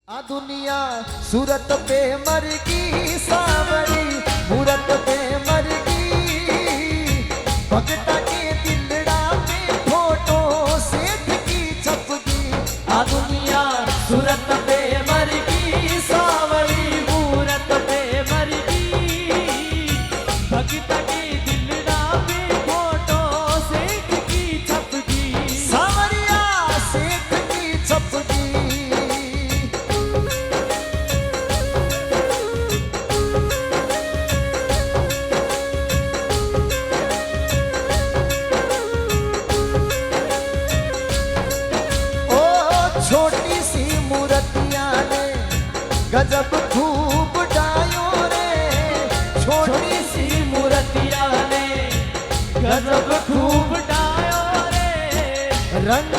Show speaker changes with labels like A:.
A: आ दुनिया सूरत पे मरगी सावरी मूरत पे मरगी भगता के दिलड़ा पे फोटो सेठ की छपगी। आ दुनिया सूरत पे मरगी सावरी मूरत पे मरगी भगता के दिलड़ा पे फोटो सेठ की छपगी। सावरिया सेठ की छपगी। छोटी सी मूर्तिया ने गजब खूब डायो रे। छोटी सी मूर्तिया ने गजब खूब डायो रे। रंग